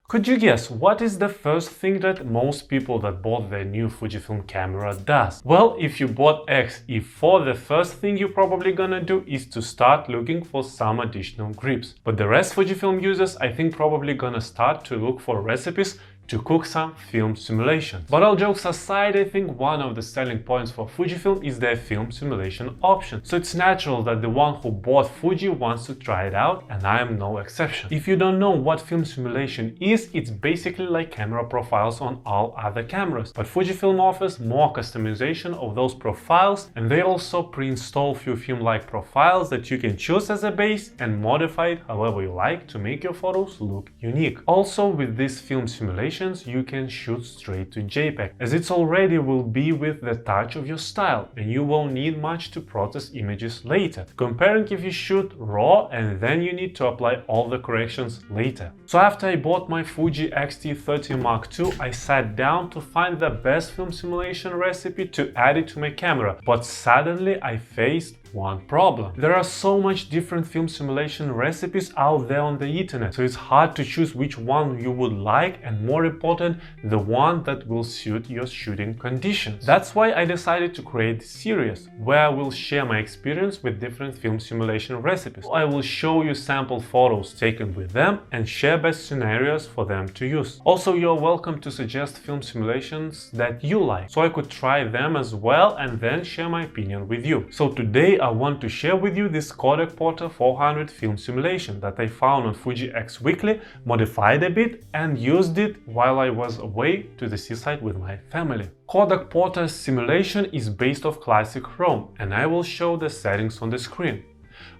Could you guess what is the first thing that most people that bought their new Fujifilm camera does? Well, if you bought X-T30II, the first thing you're probably gonna do is to start looking for some additional grips. But the rest Fujifilm users, I think, probably gonna start to look for recipes to cook some film simulations. But all jokes aside, I think one of the selling points for Fujifilm is their film simulation option. So it's natural that the one who bought Fuji wants to try it out, and I am no exception. If you don't know what film simulation is, it's basically like camera profiles on all other cameras. But Fujifilm offers more customization of those profiles, and they also pre-install few film-like profiles that you can choose as a base and modify it however you like to make your photos look unique. Also, with this film simulation, you can shoot straight to JPEG, as it already will be with the touch of your style and you won't need much to process images later, comparing if you shoot RAW and then you need to apply all the corrections later. So after I bought my Fuji X-T30 Mark II, I sat down to find the best film simulation recipe to add it to my camera, but suddenly I faced one problem. There are so much different film simulation recipes out there on the internet, so it's hard to choose which one you would like, and more important, the one that will suit your shooting conditions. That's why I decided to create this series, where I will share my experience with different film simulation recipes. I will show you sample photos taken with them and share best scenarios for them to use. Also, you're welcome to suggest film simulations that you like, so I could try them as well and then share my opinion with you. So today I want to share with you this Kodak Porta 400 film simulation that I found on FujiXWeekly, modified a bit and used it while I was away to the seaside with my family. Kodak Porta's simulation is based off classic Chrome, and I will show the settings on the screen.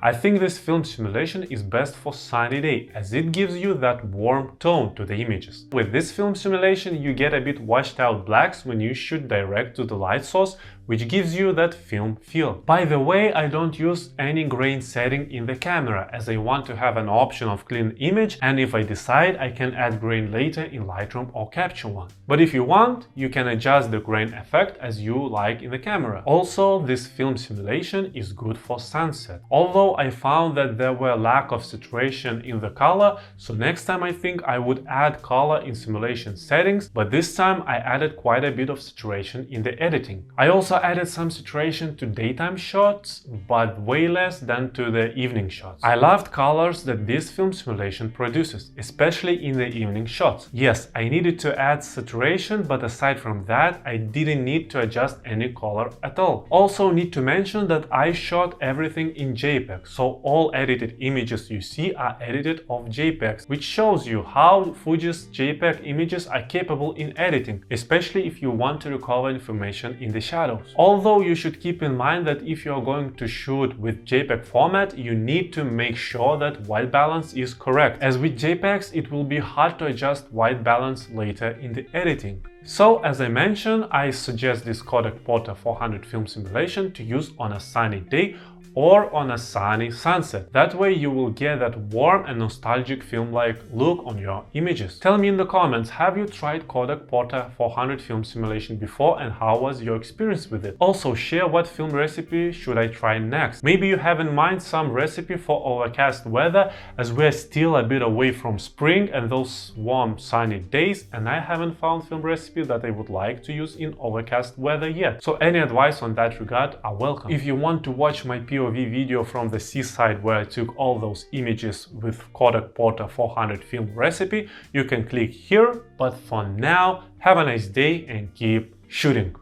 I think this film simulation is best for sunny day, as it gives you that warm tone to the images. With this film simulation you get a bit washed out blacks when you shoot direct to the light source, which gives you that film feel. By the way, I don't use any grain setting in the camera, as I want to have an option of clean image, and if I decide, I can add grain later in Lightroom or Capture One. But if you want, you can adjust the grain effect as you like in the camera. Also, this film simulation is good for sunset, although I found that there were lack of saturation in the color, so next time I think I would add color in simulation settings, but this time I added quite a bit of saturation in the editing. I also added some saturation to daytime shots, but way less than to the evening shots. I loved colors that this film simulation produces, especially in the evening shots. Yes, I needed to add saturation, but aside from that, I didn't need to adjust any color at all. Also need to mention that I shot everything in JPEG, so all edited images you see are edited off JPEGs, which shows you how Fuji's JPEG images are capable in editing, especially if you want to recover information in the shadows. Although you should keep in mind that if you are going to shoot with JPEG format, you need to make sure that white balance is correct, as with JPEGs it will be hard to adjust white balance later in the editing. So, as I mentioned, I suggest this Kodak Porta 400 film simulation to use on a sunny day or on a sunny sunset. That way you will get that warm and nostalgic film-like look on your images. Tell me in the comments, have you tried Kodak Porta 400 film simulation before and how was your experience with it? Also share what film recipe should I try next. Maybe you have in mind some recipe for overcast weather, as we're still a bit away from spring and those warm sunny days, and I haven't found film recipe that I would like to use in overcast weather yet. So any advice on that regard are welcome. If you want to watch my POV video from the seaside where I took all those images with Kodak Porta 400 film recipe, you can click here. But for now, have a nice day and keep shooting!